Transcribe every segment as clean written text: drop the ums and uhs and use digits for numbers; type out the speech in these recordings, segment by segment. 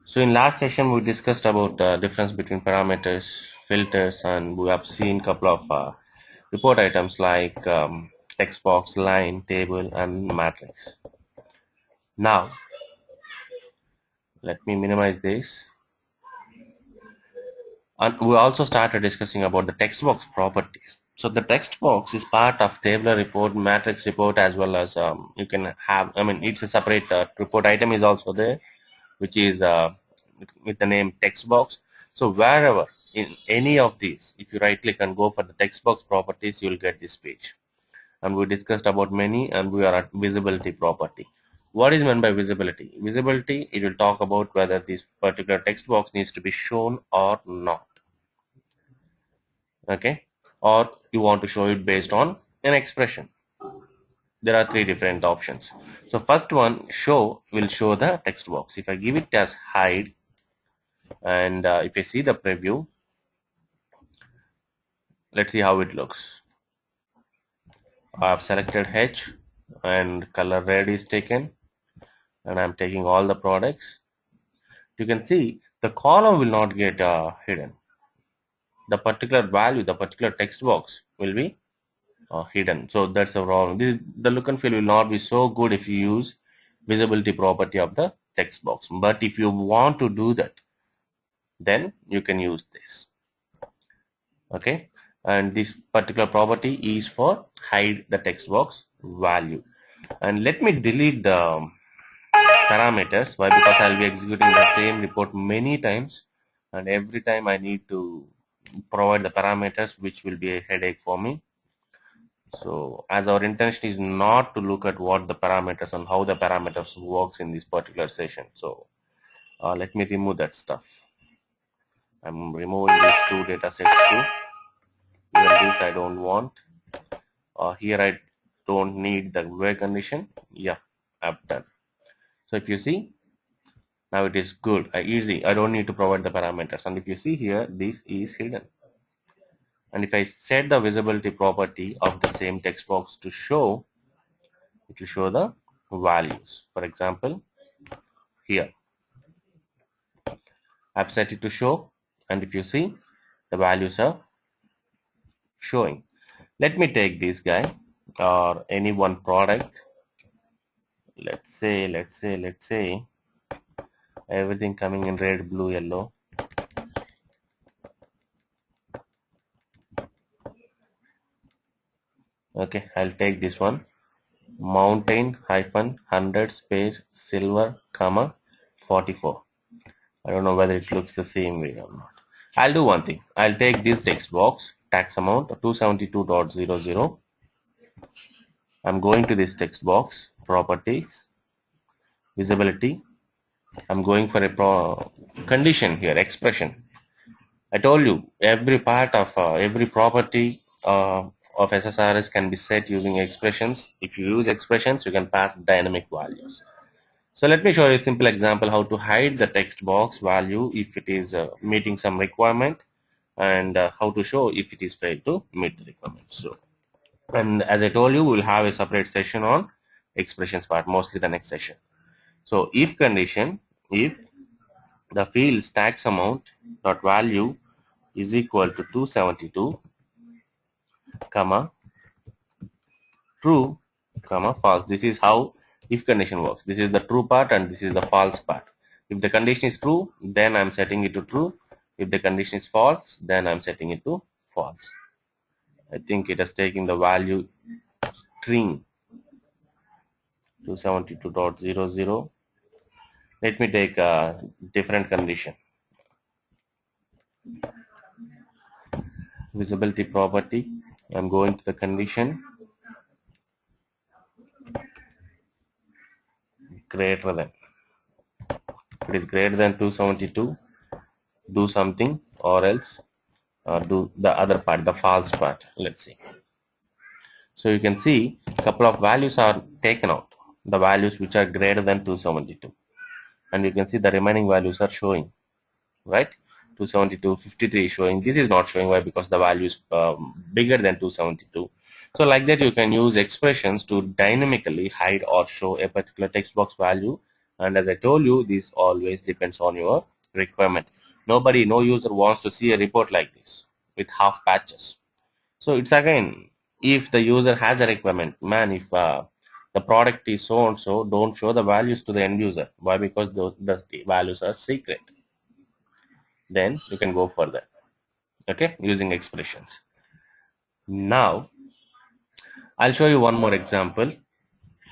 So in last session we discussed about the difference between parameters, filters, and we have seen couple of report items like text box, line, table, and matrix. Now let me minimize this. And we also started discussing about the text box properties. So the text box is part of tabular report, matrix report, as well as you can have. I mean, it's a separate report item is also there, which is with the name text box. So wherever in any of these, if you right click and go for the text box properties, you will get this page. And we discussed about many, and we are at visibility property. What is meant by visibility? Visibility, it will talk about whether this particular text box needs to be shown or not. Okay, or you want to show it based on an expression. There are three different options. So first one, show, will show the text box. If I give it as hide, and if I see the preview, let's see how it looks. I have selected H and color red is taken, and I'm taking all the products. You can see the column will not get hidden. The particular value, the particular text box will be hidden. So that's the problem. The look and feel will not be so good if you use visibility property of the text box. But if you want to do that, then you can use this. Okay, and this particular property is for hide the text box value. And let me delete the parameters. Why? Because I'll be executing the same report many times, and every time I need to provide the parameters, which will be a headache for me. So as our intention is not to look at what the parameters and how the parameters works in this particular session. So let me remove that stuff. I'm removing these two data sets too. Even this I don't want. Here I don't need the where condition. Yeah, I've done. So if you see, now it is good, easy. I don't need to provide the parameters. And if you see here, this is hidden. And if I set the visibility property of the same text box to show, it will show the values. For example, here I've set it to show, and if you see, the values are showing. Let me take this guy or any one product. Let's say everything coming in red, blue, yellow. Okay, I'll take this one. Mountain hyphen 100 space silver comma 44. I don't know whether it looks the same way or not. I'll do one thing. I'll take this text box, tax amount 272.00. I'm going to this text box, properties, visibility. I'm going for a condition here, expression. I told you every part of every property of SSRS can be set using expressions. If you use expressions, you can pass dynamic values. So let me show you a simple example how to hide the text box value if it is meeting some requirement, and how to show if it is failed to meet the requirement. So, and as I told you, we'll have a separate session on expressions part, mostly the next session. So if condition, if the field tax amount dot value is equal to 272 comma true comma false. This is how if condition works. This is the true part and this is the false part. If the condition is true, then I'm setting it to true. If the condition is false, then I'm setting it to false. I think it has taken the value string 272.00. Let me take a different condition. Visibility property. I'm going to the condition greater than. If it is greater than 272, do something, or else do the other part, the false part. Let's see. So you can see a couple of values are taken out, the values which are greater than 272, and you can see the remaining values are showing, right? 272, 53 is showing. This is not showing. Why? Because the value is bigger than 272. So like that, you can use expressions to dynamically hide or show a particular text box value And as I told you, this always depends on your requirement. No user wants to see a report like this with half patches. So it's again, if the user has a requirement, man, if the product is so and so, don't show the values to the end user. Why? Because the values are secret. Then you can go further. Okay, using expressions. Now I'll show you one more example.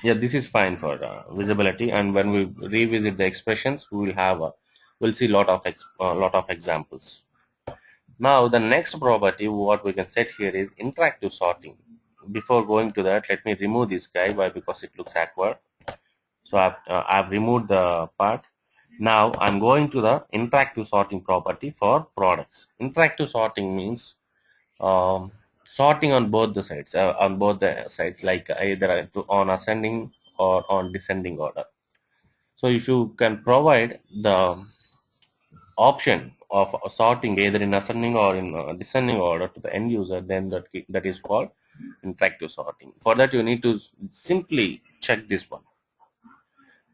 Yeah, this is fine for visibility, and when we revisit the expressions, we will have we'll see lot of examples. Now the next property what we can set here is interactive sorting. Before going to that, let me remove this guy. Why? Because it looks awkward. So I've removed the part. Now I'm going to the interactive sorting property for products. Interactive sorting means um, sorting on both the sides, like either on ascending or on descending order. So if you can provide the option of sorting either in ascending or in descending order to the end user, then that is called interactive sorting. For that, you need to simply check this one.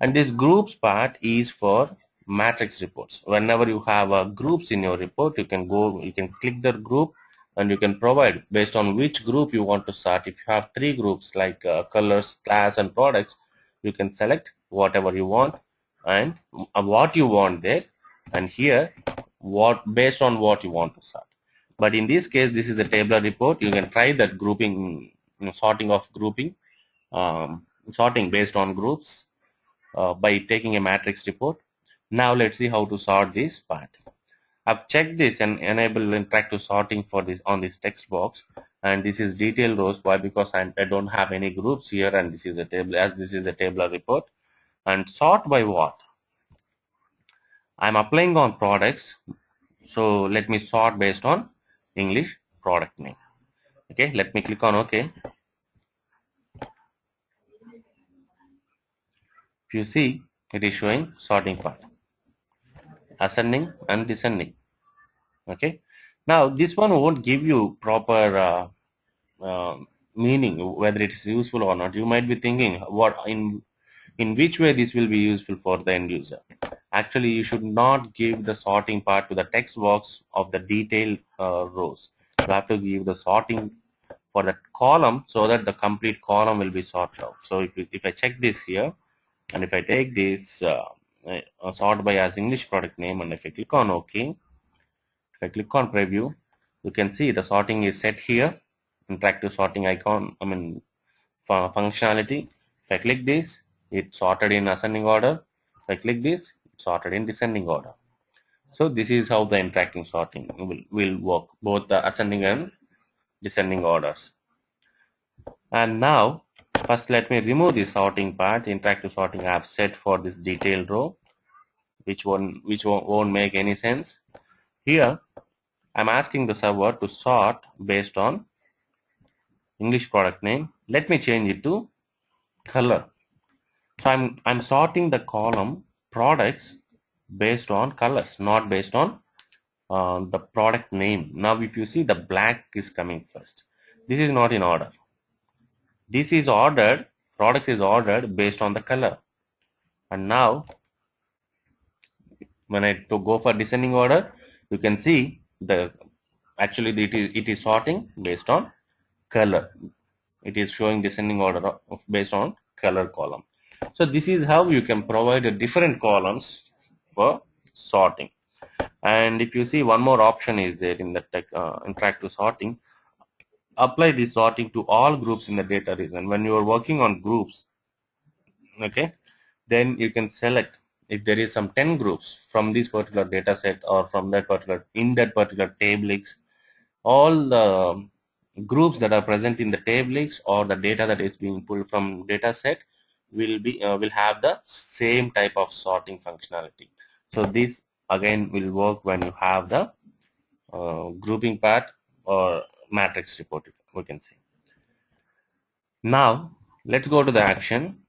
And this groups part is for matrix reports. Whenever you have groups in your report, you can click the group and you can provide based on which group you want to sort. If you have three groups like colors, class, and products, you can select whatever you want and what you want there, and here what based on what you want to sort. But in this case, this is a tabular report. You can try that grouping, sorting based on groups by taking a matrix report. Now let's see how to sort this part. I've checked this and enable interactive sorting for this on this text box, and this is detailed rows. Why? Because I don't have any groups here, and this is a table, as this is a tabular report. And sort by what? I'm applying on products, so let me sort based on English product name. Okay, let me click on OK. If you see, it is showing sorting part, ascending and descending. Okay, now this one won't give you proper meaning whether it is useful or not. You might be thinking what in which way this will be useful for the end user. Actually, you should not give the sorting part to the text box of the detailed rows. You have to give the sorting for the column so that the complete column will be sorted out. So if I check this here, and if I take this sort by as English product name, and if I click on OK, if I click on preview, you can see the sorting is set here. Interactive sorting icon, functionality. If I click this, it's sorted in ascending order. If I click this, it's sorted in descending order. So this is how the interactive sorting will work, both the ascending and descending orders. And now, first let me remove the sorting part. Interactive sorting I have set for this detailed row, which won't make any sense. Here, I'm asking the server to sort based on English product name. Let me change it to color. So I'm sorting the column products based on colors, not based on the product name. Now if you see, the black is coming first. This is not in order. This is ordered, product is ordered based on the color. And now when I go for descending order, you can see actually it is sorting based on color. It is showing descending order based on color column. So this is how you can provide different columns for sorting. And if you see, one more option is there in the interactive sorting. Apply this sorting to all groups in the data region. When you are working on groups, okay, then you can select if there is some 10 groups from this particular data set or from that particular table, all the groups that are present in the table or the data that is being pulled from data set will have the same type of sorting functionality. So this again will work when you have the grouping part or matrix report, we can say. Now let's go to the action.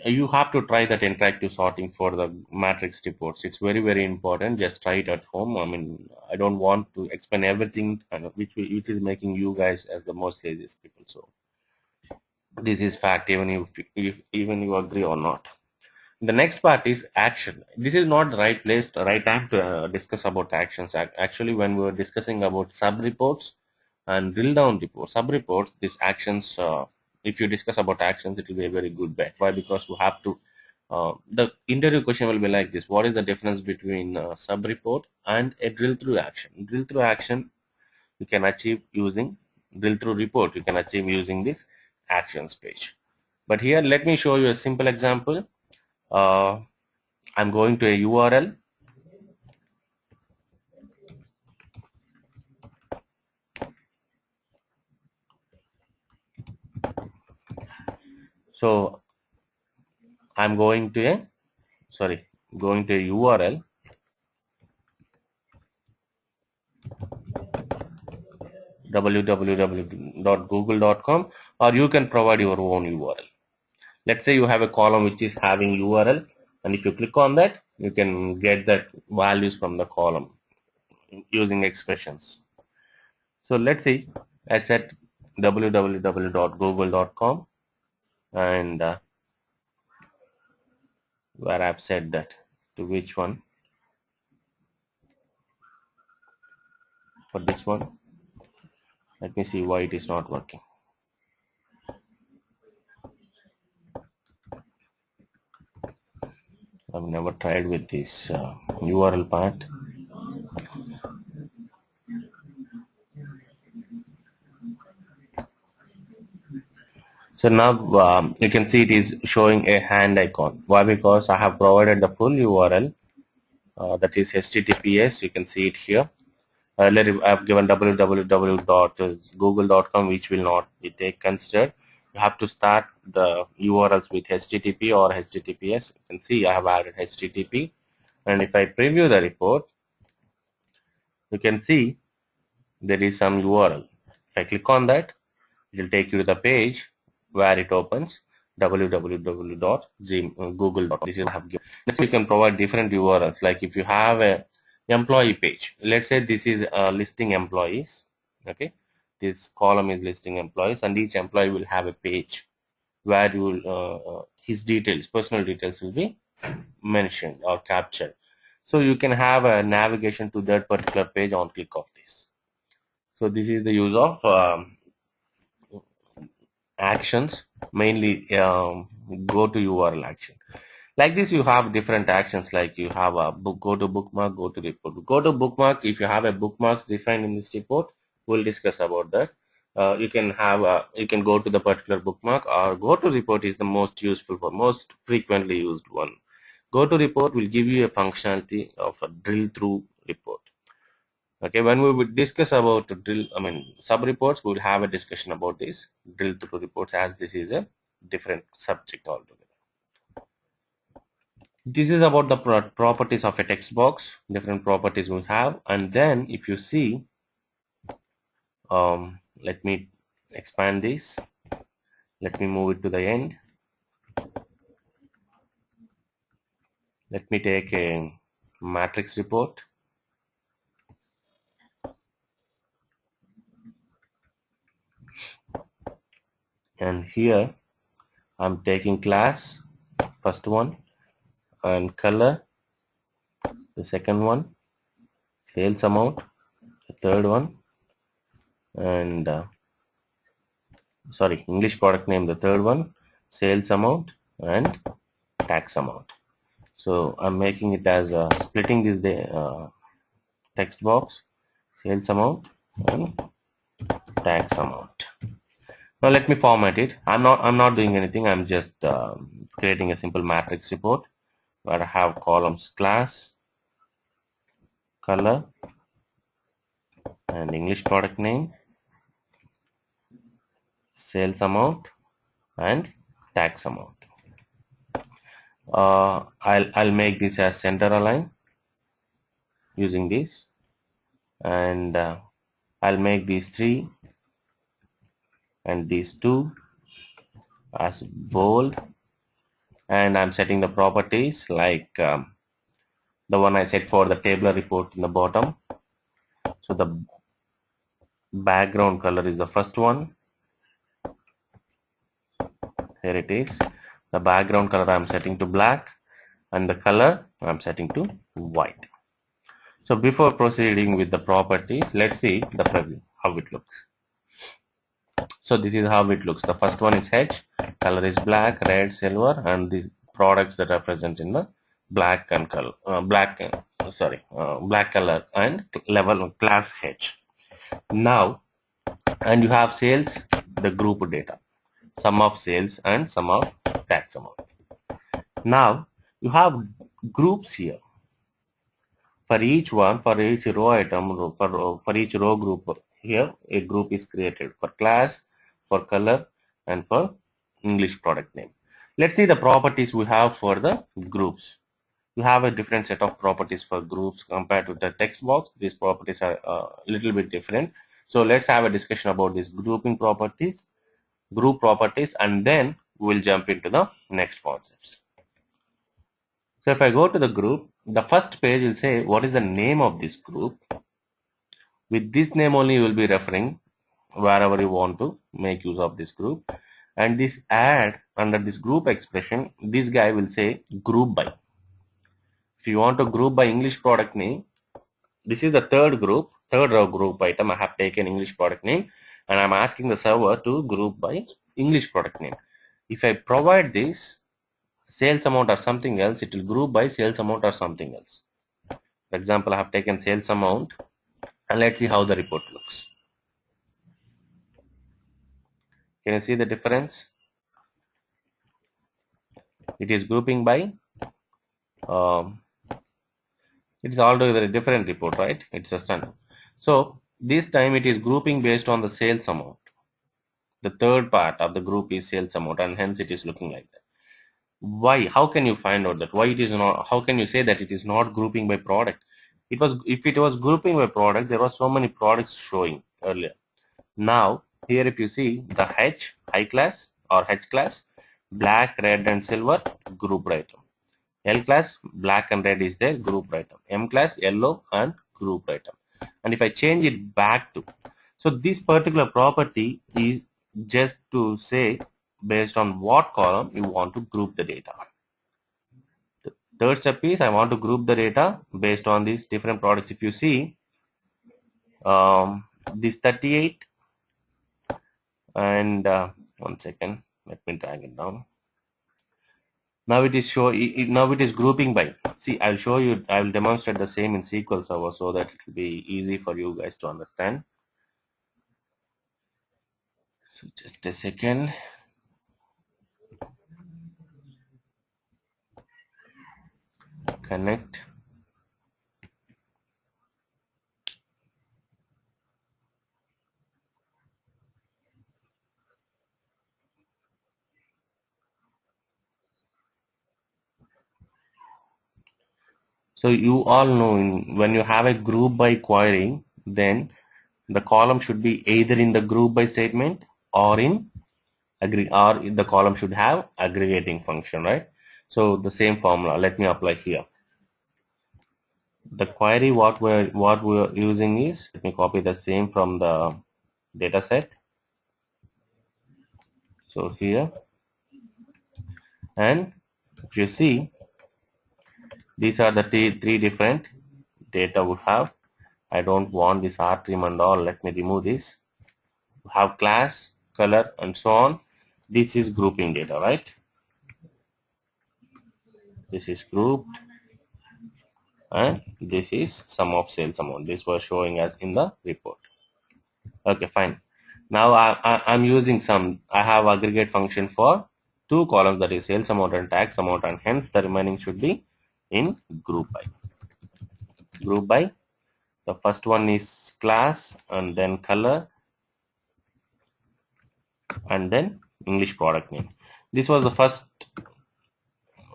You have to try that interactive sorting for the matrix reports. It's very, very important. Just try it at home. I don't want to explain everything, which is making you guys as the most laziest people. So this is fact, even you agree or not. The next part is action. This is not the right place, the right time to discuss about actions. Actually, when we were discussing about sub reports and drill down reports, sub reports, these actions, if you discuss about actions, it will be a very good bet. Why? Because you have to, the interview question will be like this: what is the difference between sub report and a drill through action? Drill through action you can achieve using drill through report. You can achieve using this actions page. But here, let me show you a simple example. I'm going to a URL. So I'm going to a URL www.google.com, or you can provide your own URL. Let's say you have a column which is having URL, and if you click on that, you can get that values from the column using expressions. So let's see, I set www.google.com, and where I've set that to which one. For this one, let me see why it is not working. I've never tried with this URL part. So now you can see it is showing a hand icon. Why? Because I have provided the full URL, that is HTTPS. You can see it here. Earlier I have given www.google.com, which will not be considered. You have to start the URLs with HTTP or HTTPS. You can see I have added HTTP, and if I preview the report, you can see there is some URL. If I click on that, it will take you to the page where it opens www.google.com. This is what I have given. You can provide different URLs. Like if you have a employee page, let's say this is listing employees. Okay, this column is listing employees, and each employee will have a page where you will, his details, personal details will be mentioned or captured. So you can have a navigation to that particular page on click of this. So this is the use of actions, mainly go to URL action. Like this, you have different actions. Like you have a go to bookmark, go to report. Go to bookmark. If you have a bookmarks defined in this report, we'll discuss about that. You can have you can go to the particular bookmark, or go to report is the most useful for most frequently used one. Go to report will give you a functionality of a drill through report. Okay, when we will discuss about sub reports, we will have a discussion about this drill through reports, as this is a different subject altogether. This is about the properties of a text box, different properties we have, and then if you see, let me expand this, let me move it to the end. Let me take a matrix report. And here I'm taking class, first one, and color, the second one, sales amount, the third one, and English product name, the third one, sales amount, and tax amount. So I'm making it as splitting this text box, sales amount and tax amount. Now let me format it. I'm not doing anything. I'm just creating a simple matrix report where I have columns class, color, and English product name, sales amount, and tax amount. I'll make this as center align using this, and I'll make these three and these two as bold, and I'm setting the properties like the one I set for the tabular report in the bottom. So the background color is the first one. Here it is. The background color I'm setting to black, and the color I'm setting to white. So before proceeding with the properties, let's see the preview, how it looks. So this is how it looks. The first one is H, color is black, red, silver, and the products that are present in the black and color, black color and level class H. Now, and you have sales, the group data, sum of sales and sum of tax amount. Now you have groups here. For each one, for each row item, for each row group, here a group is created for class, for color, and for English product name. Let's see the properties we have for the groups. You have a different set of properties for groups compared to the text box. These properties are a little bit different. So let's have a discussion about these grouping properties, group properties, and then we'll jump into the next concepts. So if I go to the group, the first page will say what is the name of this group. With this name only you will be referring wherever you want to make use of this group. And this add under this group expression, this guy will say group by. If you want to group by English product name, this is the third row group item. I have taken English product name and I'm asking the server to group by English product name. If I provide this sales amount or something else, it will group by sales amount or something else. For example, I have taken sales amount and let's see how the report looks. Can you see the difference? It is grouping by it is altogether a different report, right? It's a standard. So this time it is grouping based on the sales amount. The third part of the group is sales amount, and hence it is looking like that. Why? How can you find out that? Why it is not? How can you say that it is not grouping by product? It was, if it was grouping by product, there were so many products showing earlier. Now here if you see the H, high class or H class, black, red and silver, group item. L class, black and red is there, group item. M class, yellow and group item. And if I change it back to, so this particular property is just to say based on what column you want to group the data. The third step is I want to group the data based on these different products. If you see this 38 and 1 second, let me drag it down. Now it is now it is grouping by. See, I'll show you, I will demonstrate the same in SQL Server so that it will be easy for you guys to understand. So just a second. Connect. So you all know when you have a group by query, then the column should be either in the group by statement or in the column should have aggregating function, right? So the same formula, let me apply here. The query what we're using is, let me copy the same from the data set. So here, and if you see, these are the three different data we have. I don't want this R trim and all. Let me remove this. We have class, color, and so on. This is grouping data, right? This is grouped, and this is sum of sales amount. This was showing us in the report. Okay, fine. Now I'm using I have aggregate function for two columns, that is sales amount and tax amount, and hence the remaining should be in group by. Group by. The first one is class and then color and then English product name. This was the first,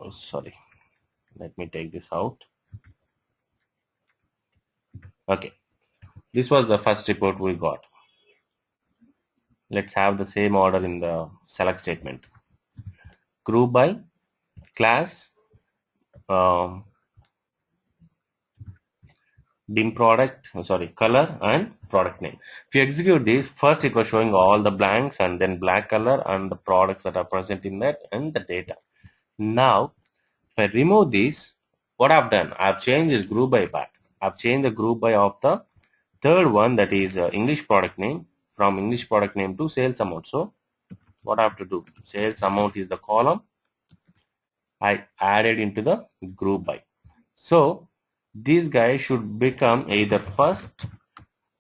oh, sorry, let me take this out. Okay, this was the first report we got. Let's have the same order in the select statement. Group by class, dim product, color and product name. If you execute this, first it was showing all the blanks and then black color and the products that are present in that and the data. Now I remove this, what I've done, I've changed this group by part. I've changed the group by of the third one, that is English product name, from English product name to sales amount. So what I have to do, sales amount is the column I added into the group by. So this guy should become either first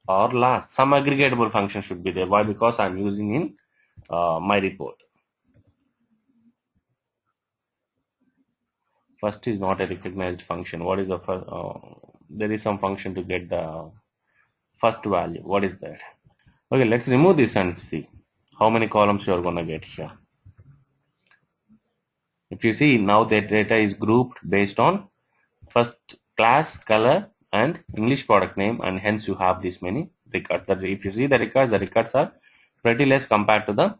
or last. Some aggregatable function should be there. Why? Because I'm using in my report. First is not a recognized function. What is the first? There is some function to get the first value. What is that? Okay, let's remove this and see how many columns you are going to get here. If you see, now the data is grouped based on first class, color, and English product name, and hence you have this many records. If you see the records are pretty less compared to the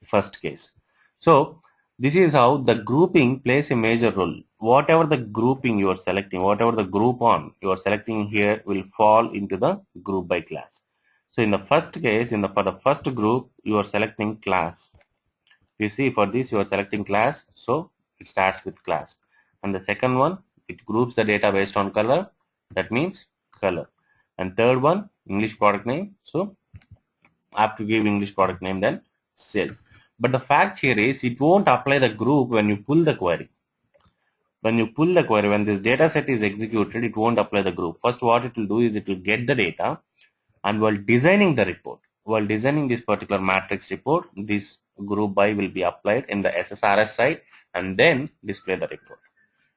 first case. So this is how the grouping plays a major role. Whatever the grouping you are selecting, whatever the group on you are selecting here will fall into the group by class. So in the first case, for the first group, you are selecting class. You see, for this you are selecting class, so it starts with class. And the second one, it groups the data based on color. That means color. And third one, English product name. So I have to give English product name, then sales. But the fact here is it won't apply the group when you pull the query. When you pull the query, when this data set is executed, it won't apply the group. First, what it will do is it will get the data, and while designing the report, while designing this particular matrix report, this group by will be applied in the SSRS side and then display the report.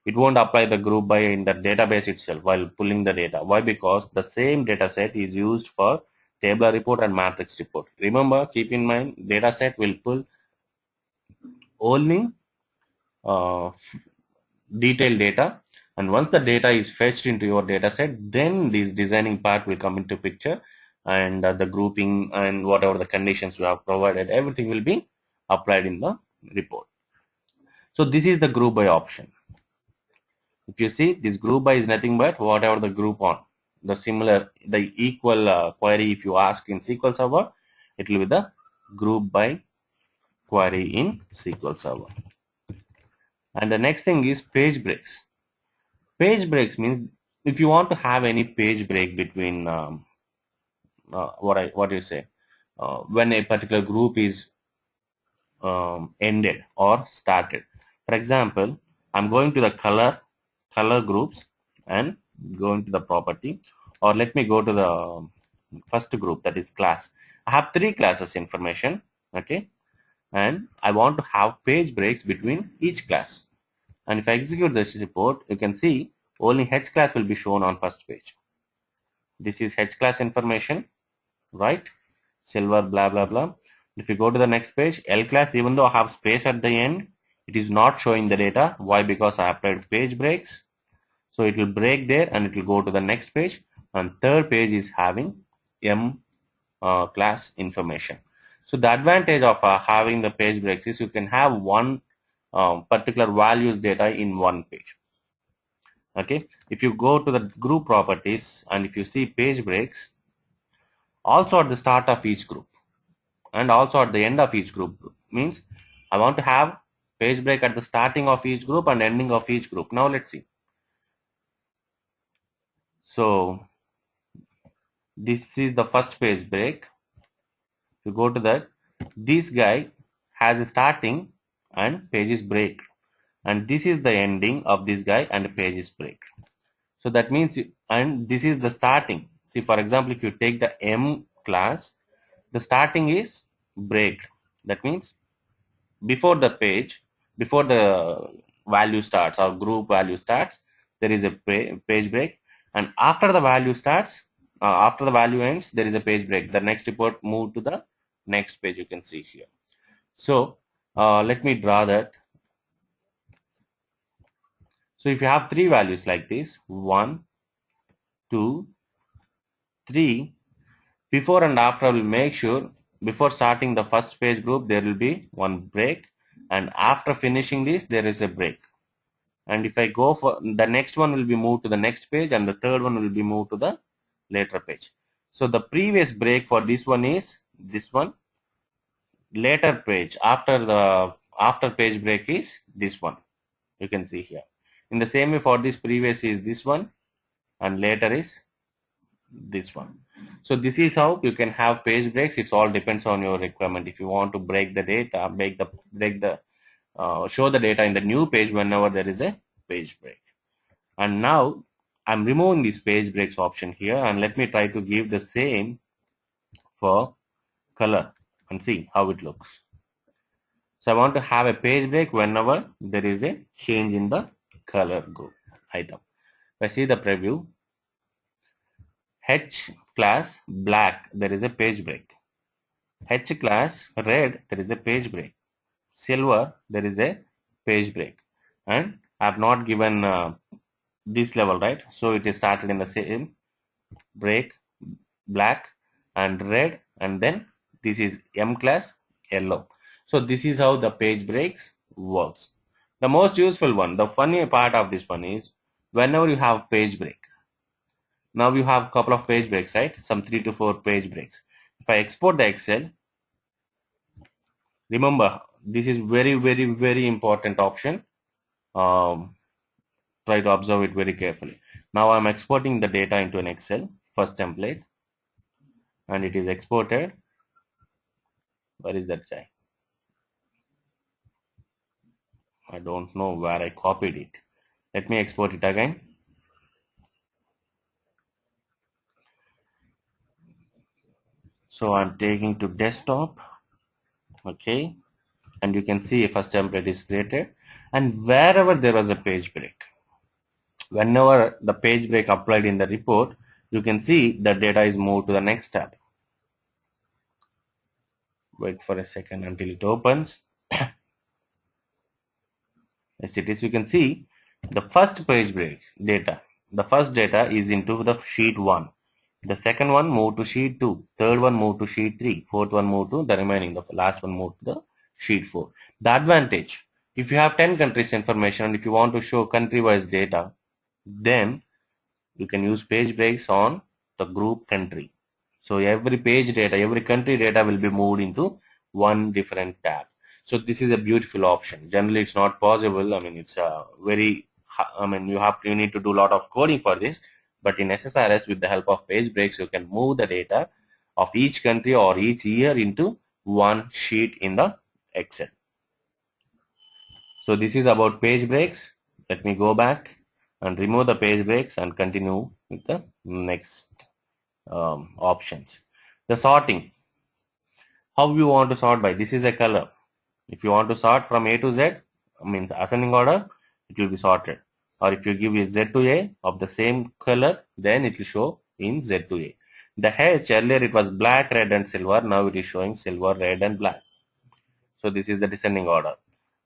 It won't apply the group by in the database itself while pulling the data. Why? Because the same data set is used for tabular report and matrix report. Remember, keep in mind, data set will pull only detailed data, and once the data is fetched into your data set, then this designing part will come into picture, and the grouping and whatever the conditions you have provided, everything will be applied in the report. So this is the group by option. If you see, this group by is nothing but whatever the group on. The equal query, if you ask in SQL Server, it will be the group by query in SQL Server. And the next thing is page breaks. Page breaks means if you want to have any page break between what do you say, when a particular group is ended or started. For example, I'm going to the color groups and going to the property, or let me go to the first group, that is class. I have three classes information, okay, and I want to have page breaks between each class. And if I execute this report, you can see only H class will be shown on first page. This is H class information, right? Silver, blah, blah, blah. If you go to the next page, L class, even though I have space at the end, it is not showing the data. Why? Because I applied page breaks. So it will break there and it will go to the next page. And third page is having M class information. So the advantage of having the page breaks is you can have one particular values data in one page. Okay, if you go to the group properties and if you see page breaks, also at the start of each group and also at the end of each group, means I want to have page break at the starting of each group and ending of each group. Now let's see. So this is the first page break. You go to that, this guy has a starting and page is break, and this is the ending of this guy and the page is break. So that means, and this is the starting. See, for example, if you take the M class, the starting is break. That means before the page, before the value starts or group value starts, there is a page break, and after the value starts, after the value ends, there is a page break. The next report move to the next page, you can see here. So let me draw that. So if you have three values like this, 1, 2, 3, before and after, will make sure before starting the first page group there will be one break, and after finishing this there is a break. And if I go for the next one, will be moved to the next page, and the third one will be moved to the later page. So the previous break for this one is this one, later page after page break is this one, you can see here. In the same way, for this previous is this one and later is this one. So this is how you can have page breaks. It all depends on your requirement. If you want to break the data, show the data in the new page whenever there is a page break. And now I'm removing this page breaks option here, and let me try to give the same for color and see how it looks. So I want to have a page break whenever there is a change in the color group item. If I see the preview, H class black, there is a page break. H class red, there is a page break. Silver, there is a page break. And I have not given this level, right? So it is started in the same break, black and red, and then this is M class yellow. So this is how the page breaks works. The most useful one, the funny part of this one is whenever you have page break. Now you have a couple of page breaks, right? Some 3 to 4 page breaks. If I export the Excel, remember this is very important option. Try to observe it very carefully. Now I'm exporting the data into an Excel, first template, and it is exported. Where is that guy? I don't know where I copied it. Let me export it again. So I'm taking to desktop. Okay. And you can see a first template is created. And wherever there was a page break, whenever the page break applied in the report, you can see the data is moved to the next tab. Wait for a second until it opens. Yes, it is. You can see the first page break data. The first data is into the sheet 1. The second one moved to sheet 2. Third one moved to sheet 3. Fourth one moved to the remaining. The last one moved to the sheet 4. The advantage, if you have 10 countries information and if you want to show country-wise data, then you can use page breaks on the group country. So every page data, every country data will be moved into one different tab. So this is a beautiful option. Generally, it's not possible. I mean, it's a very, you need to do a lot of coding for this. But in SSRS, with the help of page breaks, you can move the data of each country or each year into one sheet in the Excel. So this is about page breaks. Let me go back and remove the page breaks and continue with the next options. The sorting. How you want to sort by? This is a color. If you want to sort from A to Z, means ascending order, it will be sorted. Or if you give a Z to A of the same color, then it will show in Z to A. The H, earlier it was black, red and silver. Now it is showing silver, red and black. So this is the descending order.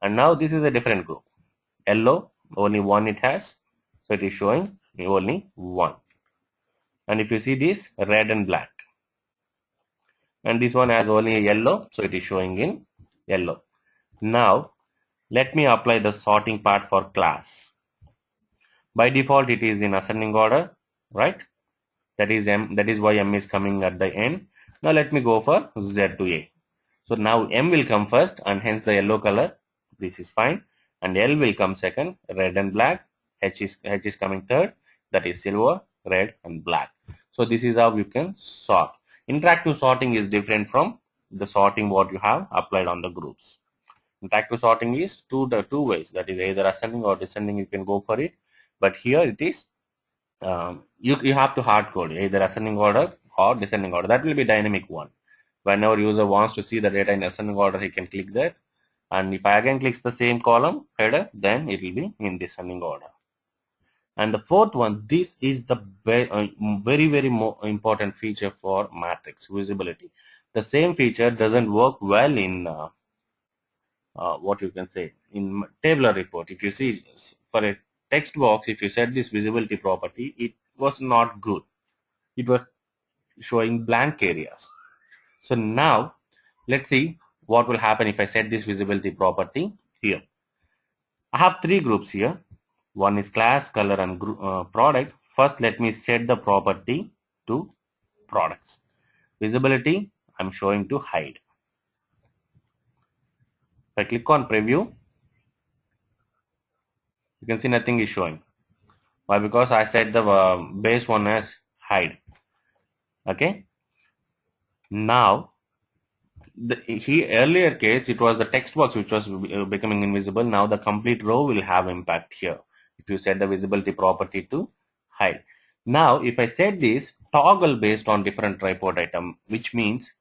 And now this is a different group. Yellow, only one it has. So it is showing only one. And if you see this, red and black. And this one has only a yellow, so it is showing in yellow. Now, let me apply the sorting part for class. By default, it is in ascending order, right? That is M. That is why M is coming at the end. Now, let me go for Z to A. So now M will come first, and hence the yellow color. This is fine. And L will come second, red and black. H is coming third. That is silver, red, and black. So this is how you can sort. Interactive sorting is different from the sorting what you have applied on the groups. Interactive sorting is two ways. That is either ascending or descending. You can go for it. But here it is. You have to hard code either ascending order or descending order. That will be dynamic one. Whenever user wants to see the data in ascending order, he can click that. And if I again clicks the same column header, then it will be in descending order. And the fourth one, this is the very important feature for matrix visibility. The same feature doesn't work well in what you can say in tabular report. If you see for a text box, if you set this visibility property, it was not good. It was showing blank areas. So now let's see what will happen if I set this visibility property here. I have three groups here. One is class, color, and product. First, let me set the property to products. Visibility, I'm showing to hide. If I click on preview, You can see nothing is showing. Why? Because I set the base one as hide. Okay. Now, earlier case it was the text box which was becoming invisible. Now the complete row will have impact here. If you set the visibility property to hide. Now, if I set this toggle based on different report item, which means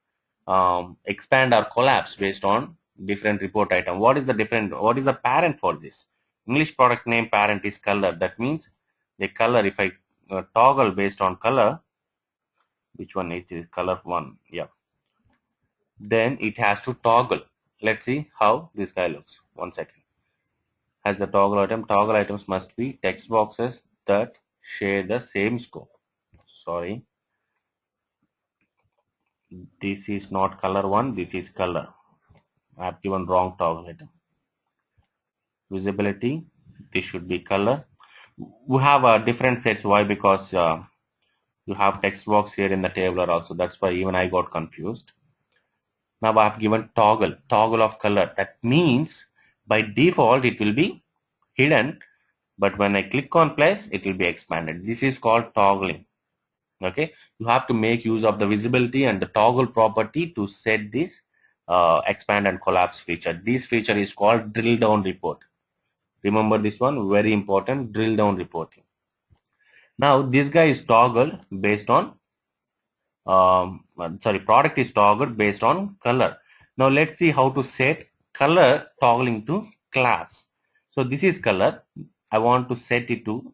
expand or collapse based on different report item. What is the parent for this? English product name parent is color. That means the color, if I toggle based on color, which one is color one? Yeah. Then it has to toggle. Let's see how this guy looks. 1 second. Has the toggle item. Toggle items must be text boxes that share the same scope. Sorry. This is not color one. This is color. I have given wrong toggle item. Visibility, this should be color. We have different sets. Why? Because you have text box here in the table also. That's why even I got confused. Now I have given toggle of color. That means by default it will be hidden, but when I click on place it will be expanded. This is called toggling. Okay, you have to make use of the visibility and the toggle property to set this expand and collapse feature. This feature is called drill down report. Remember this one, very important, drill down reporting. Now this guy is toggled based on, product is toggled based on color. Now let's see how to set color toggling to class. So this is color. I want to set it to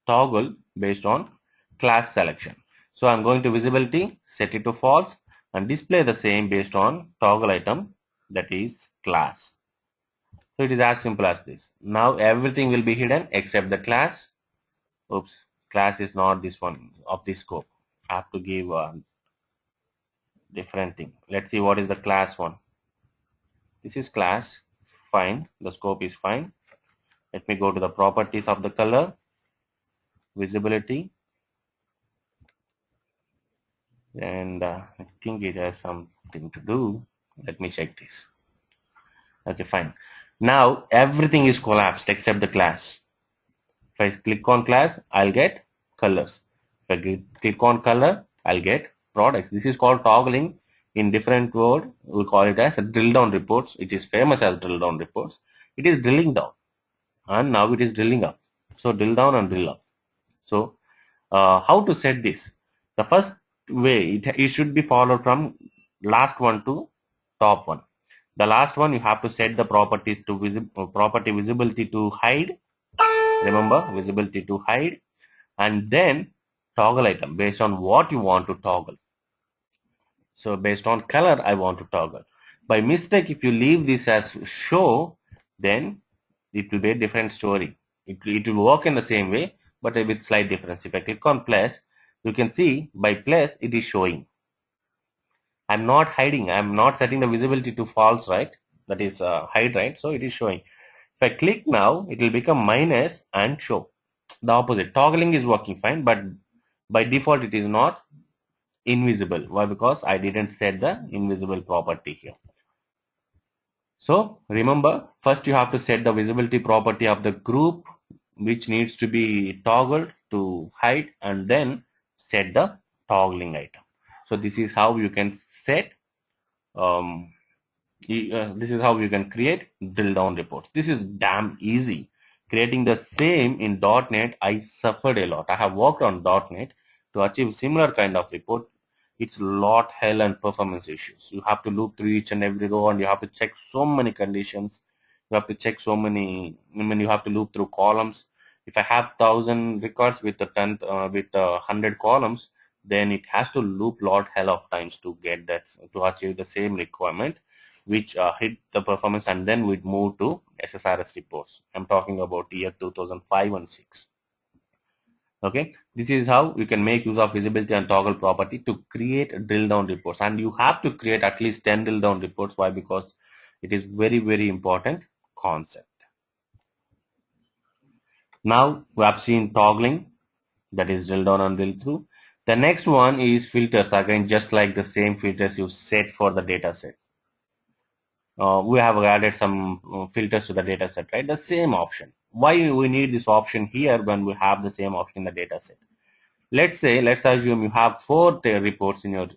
toggle based on class selection. So I'm going to visibility, set it to false and display the same based on toggle item, that is class. So it is as simple as this. Now everything will be hidden except the class. Oops, class is not this one of this scope. I have to give a different thing. Let's see what is the class one. This is class, fine. The scope is fine. Let me go to the properties of the color, visibility, and I think it has something to do. Let me check this. Okay, fine. Now everything is collapsed except the class. If I click on class, I'll get colors. If I click on color, I'll get products. This is called toggling. In different word, we call it as a drill down reports. It is famous as drill down reports. It is drilling down, and now it is drilling up. So drill down and drill up. So how to set this? The first way, it should be followed from last one to top one. The last one, you have to set the properties to property visibility to hide. Remember, visibility to hide, and then toggle item based on what you want to toggle. So based on color, I want to toggle. By mistake, if you leave this as show, then it will be a different story. It will work in the same way, but with slight difference. If I click on plus, you can see by plus it is showing. I'm not hiding. I'm not setting the visibility to false, right? That is hide, right? So it is showing. If I click now, it will become minus and show. The opposite. Toggling is working fine, but by default it is not invisible. Why? Because I didn't set the invisible property here. So remember, first you have to set the visibility property of the group which needs to be toggled to hide, and then set the toggling item. So this is how you can set this is how you can create drill down reports. This is damn easy. Creating the same in .NET, I suffered a lot. I have worked on .NET to achieve similar kind of report. It's lot hell and performance issues. You have to loop through each and every row, and you have to check so many conditions. You have to check so many. You have to loop through columns. If I have 1,000 records with the 100 columns, then it has to loop lot hell of times to get that, to achieve the same requirement, which hit the performance, and then we'd move to SSRS reports. I'm talking about year 2005 and 6. Okay, this is how you can make use of visibility and toggle property to create drill down reports, and you have to create at least 10 drill down reports. Why? Because it is very important concept. Now we have seen toggling, that is drill down and drill through. The next one is filters. Again, just like the same filters you set for the data set. We have added some filters to the data set, right? The same option. why we need this option here when we have the same option in the data set? Let's assume you have four reports in your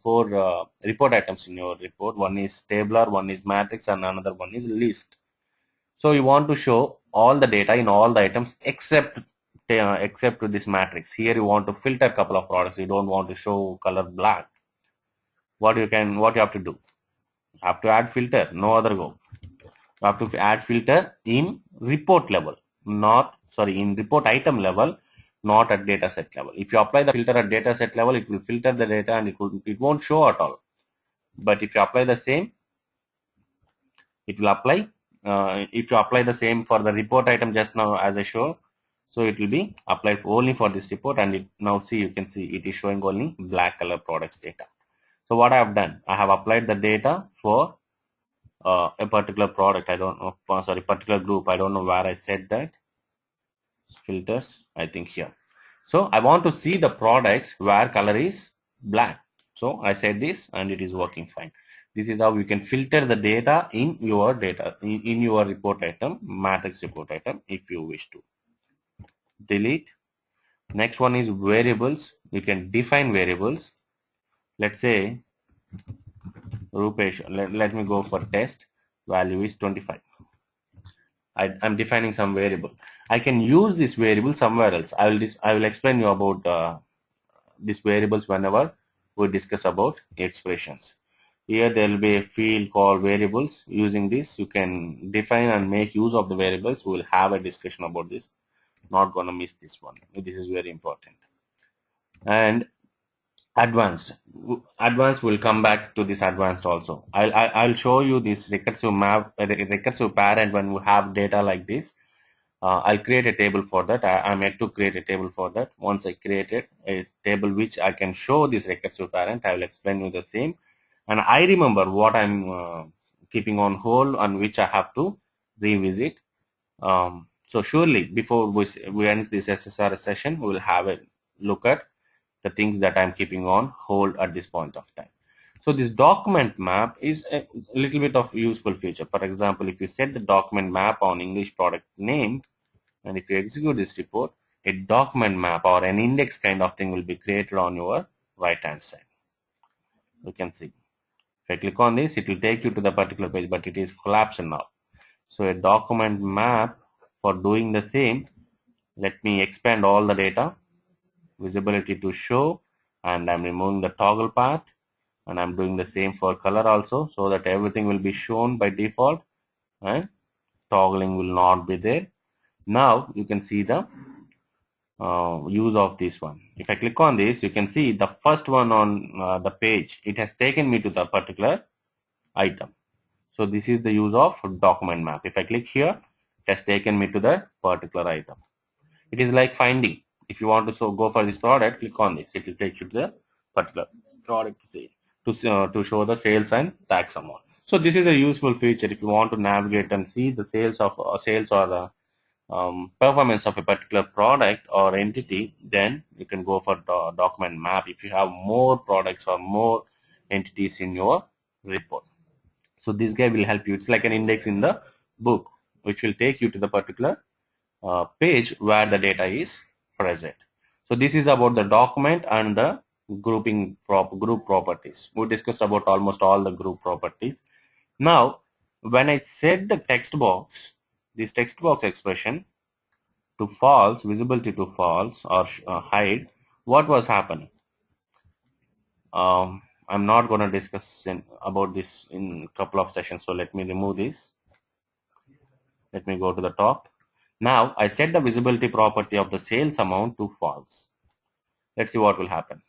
four report items in your report. One is tabular, one is matrix, and another one is list. So you want to show all the data in all the items except this matrix. Here you want to filter a couple of products. You don't want to show color black. What you have to do? You have to add filter. No other go. You have to add filter in report level, in report item level, not at data set level. If you apply the filter at data set level, it will filter the data and it won't show at all. But if you apply the same, it will apply. If you apply the same for the report item just now as I showed, so it will be applied only for this report, and you can see it is showing only black color products data. So what I have done, I have applied the data for a particular product. I don't know, particular group. I don't know where I said that. Filters, I think here. So I want to see the products where color is black. So I said this and it is working fine. This is how you can filter the data in your in your report item, matrix report item, if you wish to. Delete. Next one is variables. You can define variables. Let's say Rupesh, let me go for test. Value is 25. I'm defining some variable. I can use this variable somewhere else. I will explain you about these variables whenever we discuss about expressions. Here there will be a field called variables. Using this, you can define and make use of the variables. We will have a discussion about this. Not gonna miss this one. This is very important. And advanced will come back to this advanced also. I'll show you this recursive map, recursive parent when we have data like this. I'll create a table for that. I'm yet to create a table for that. Once I create a table which I can show this recursive parent, I will explain you the same. And I remember what I'm keeping on hold and which I have to revisit. So surely before we end this SSRS session, we will have a look at the things that I'm keeping on hold at this point of time. So this document map is a little bit of useful feature. For example, if you set the document map on English product name, and if you execute this report, a document map or an index kind of thing will be created on your right hand side. You can see. If I click on this, it will take you to the particular page, but it is collapsed now. So a document map, for doing the same, let me expand all the data, visibility to show, and I'm removing the toggle path, and I'm doing the same for color also, so that everything will be shown by default and toggling will not be there. Now you can see the use of this one. If I click on this, you can see the first one on the page. It has taken me to the particular item. So this is the use of document map. If I click here, it has taken me to the particular item. It is like finding. If you want to go for this product, click on this. It will take you to the particular product to show the sales and tax amount. So this is a useful feature if you want to navigate and see the sales or the performance of a particular product or entity. Then you can go for the document map if you have more products or more entities in your report. So this guy will help you. It's like an index in the book, which will take you to the particular page where the data is present. So this is about the document and the group properties. We discussed about almost all the group properties. Now, when I set the text box, this text box expression to false, visibility to false or hide, what was happening? I'm not going to discuss about this in a couple of sessions, so let me remove this. Let me go to the top. Now I set the visibility property of the sales amount to false. Let's see what will happen.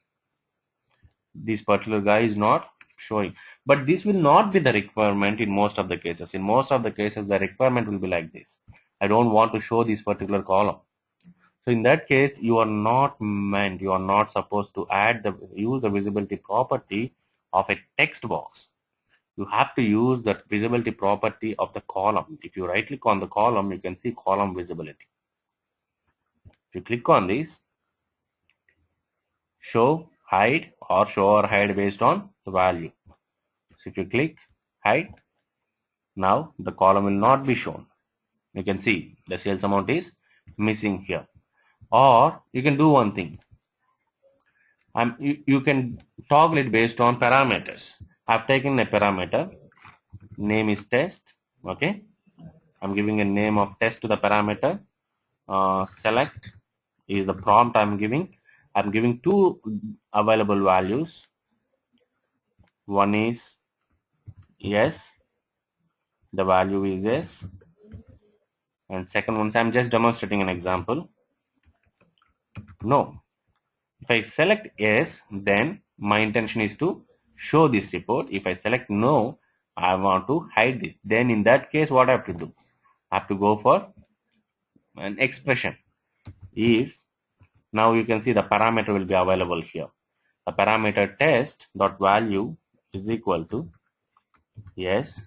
This particular guy is not showing, but this will not be the requirement in most of the cases. In most of the cases, the requirement will be like this. I don't want to show this particular column. So in that case, you are not supposed to use the visibility property of a text box. You have to use the visibility property of the column. If you right click on the column, you can see column visibility. If you click on this, show, hide, or show or hide based on the value. So if you click hide, now the column will not be shown. You can see the sales amount is missing here. Or you can do one thing. You can toggle it based on parameters. I've taken a parameter. Name is test. Okay. I'm giving a name of test to the parameter. Select is the prompt I'm giving. I'm giving two available values. One is yes. The value is yes. And second one, I'm just demonstrating an example. No. If I select yes, then my intention is to show this report. If I select no, I want to hide this. Then in that case, what I have to do? I have to go for an expression. If now you can see the parameter will be available here. The parameter test dot value is equal to yes,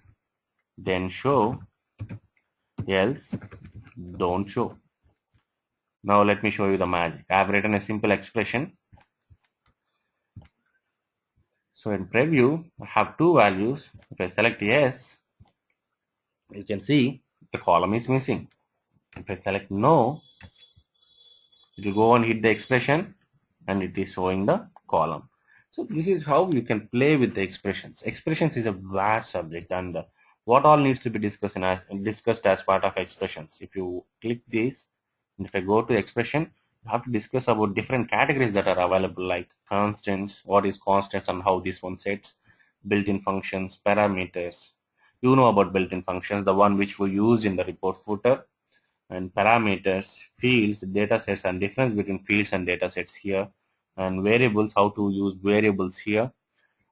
then show, else don't show. Now let me show you the magic. I have written a simple expression. So in preview, I have two values. If I select yes, you can see the column is missing. If I select no, it will go and hit the expression and it is showing the column. So this is how you can play with the expressions. Expressions is a vast subject, and what all needs to be discussed as part of expressions. If you click this, and if I go to expression, you have to discuss about different categories that are available, like constants, what is constants and how this one sets, built-in functions, parameters. You know about built-in functions, the one which we use in the report footer, and parameters, fields, data sets, and difference between fields and data sets here, and variables, how to use variables here,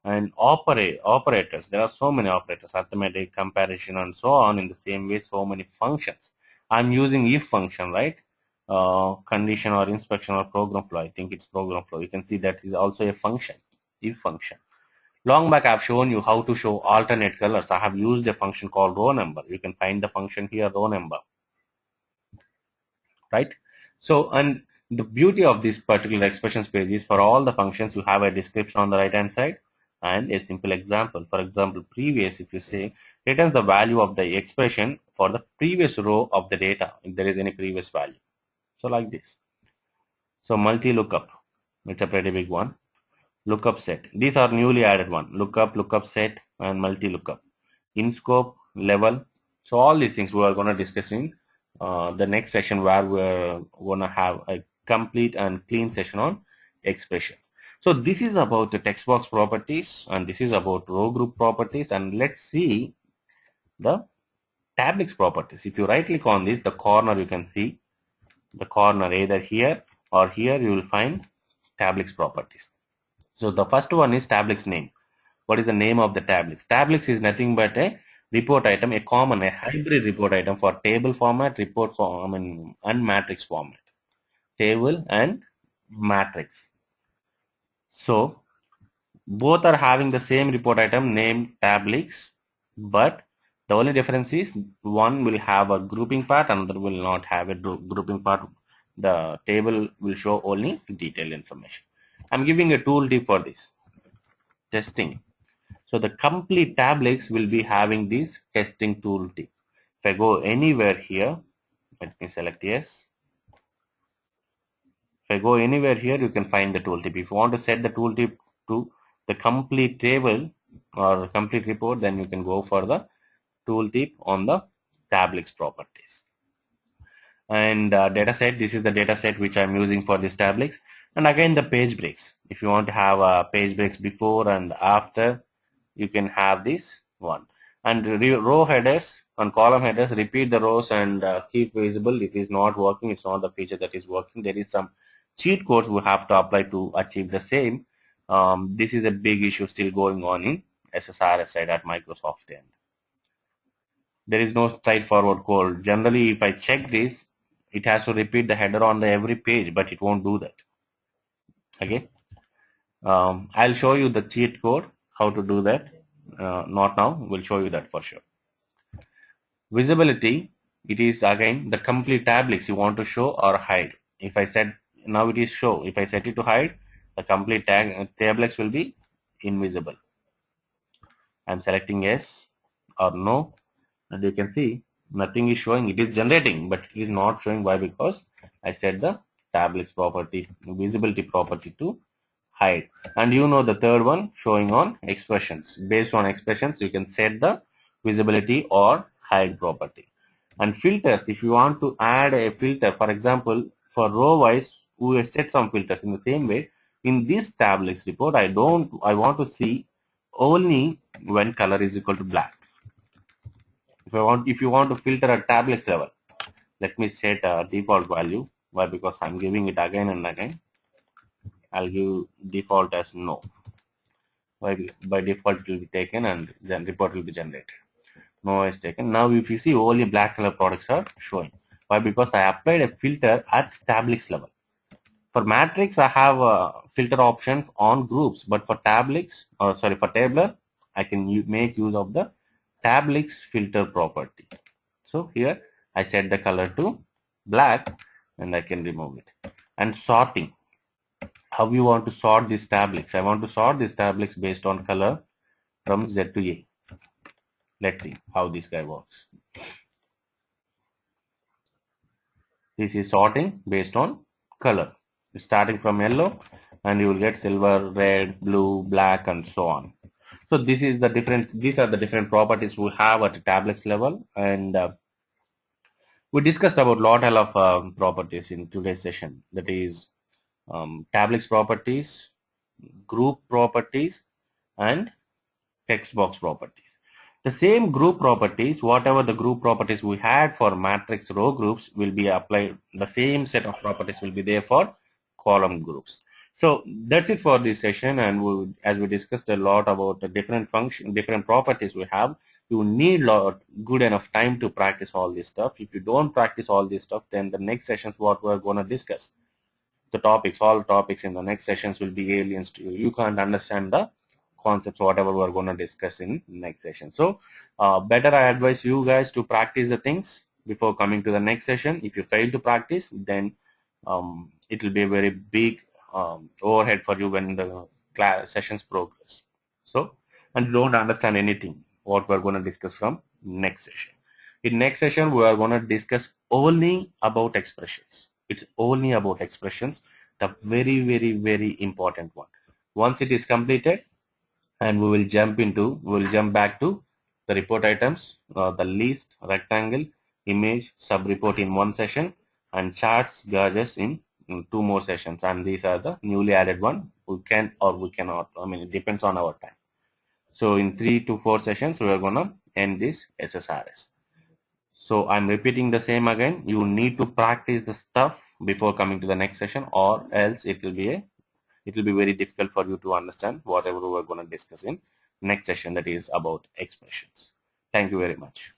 and operators. There are so many operators, arithmetic, comparison, and so on. In the same way, so many functions. I'm using if function, right? Condition or inspection or program flow. I think it's program flow. You can see that is also a function, if function. Long back I've shown you how to show alternate colors. I have used a function called row number. You can find the function here, row number, right? So, and the beauty of this particular expressions page is for all the functions you have a description on the right hand side and a simple example. For example, previous, if you say returns the value of the expression for the previous row of the data, if there is any previous value. So like this. So multi lookup, it's a pretty big one. Lookup set, these are newly added one. Lookup set, and multi lookup. In scope, level. So all these things we are going to discuss in the next session, where we're going to have a complete and clean session on expressions. So this is about the text box properties, and this is about row group properties, and let's see the tablix properties. If you right click on this, the corner, you can see the corner either here or here, you will find tablix properties. So the first one is tablix name. What is the name of the tablix? Tablix is nothing but a report item, a common, a hybrid report item for table format, report form, and matrix format. Table and matrix. So both are having the same report item named tablix, but the only difference is one will have a grouping part, another will not have a grouping part. The table will show only detailed information. I'm giving a tooltip for this testing. So the complete tablix will be having this testing tooltip. If I go anywhere here, let me select yes. If I go anywhere here, you can find the tooltip. If you want to set the tooltip to the complete table or complete report, then you can go for the tooltip on the tablix properties. And data set, this is the data set which I'm using for this tablix. And again, the page breaks. If you want to have page breaks before and after, you can have this one. And row headers and column headers, repeat the rows and keep visible. If it's not working, it's not the feature that is working. There is some cheat codes we have to apply to achieve the same. This is a big issue still going on in SSRS side at Microsoft end. There is no straightforward code. Generally, if I check this, it has to repeat the header on the every page, but it won't do that. Okay. I'll show you the cheat code, how to do that. Not now, we'll show you that for sure. Visibility, it is again the complete tablix you want to show or hide. If I said, now it is show. If I set it to hide, the complete tablix will be invisible. I'm selecting yes or no, and you can see Nothing is showing. It is generating, but it is not showing. Why? Because I set the tablets property, visibility property to hide. And you know the third one showing on expressions. Based on expressions, you can set the visibility or hide property. And filters, if you want to add a filter, for example, for row wise, we will set some filters in the same way. In this tablets report, I want to see only when color is equal to black. If you want to filter a tablets level, let me set a default value. Why? Because I'm giving it again and again. I'll give default as no. By default it will be taken and then report will be generated. No is taken. Now if you see, only black color products are showing. Why? Because I applied a filter at tablets level. For matrix, I have filter options on groups, but for tablets, for tabular, I can make use of the tablets filter property. So here I set the color to black and I can remove it. And sorting. How you want to sort these tablets? I want to sort these tablets based on color from Z to A. Let's see how this guy works. This is sorting based on color. Starting from yellow and you will get silver, red, blue, black and so on. So these are the different properties we have at the tablets level, and we discussed about lot of properties in today's session. That is tablets properties, group properties and text box properties. The same group properties, whatever the group properties we had for matrix row groups will be applied. The same set of properties will be there for column groups. So that's it for this session, and as we discussed a lot about the different properties we have, you need good enough time to practice all this stuff. If you don't practice all this stuff, then the next sessions what we're going to discuss, all topics in the next sessions will be aliens to you. You can't understand the concepts whatever we're going to discuss in next session. So better I advise you guys to practice the things before coming to the next session. If you fail to practice, then it will be a very big overhead for you when the class sessions progress. So, and you don't understand anything what we're going to discuss from next session. In next session, we are going to discuss only about expressions. It's only about expressions, the very, very, very important one. Once it is completed, and we will jump back to the report items, the list, rectangle, image, sub report in one session, and charts, gauges in two more sessions. And these are the newly added one. We can or we cannot. I mean, it depends on our time. So in 3 to 4 sessions, we are gonna end this SSRS. So I'm repeating the same again. You need to practice the stuff before coming to the next session, or else it will be very difficult for you to understand whatever we're going to discuss in next session, that is about expressions. Thank you very much.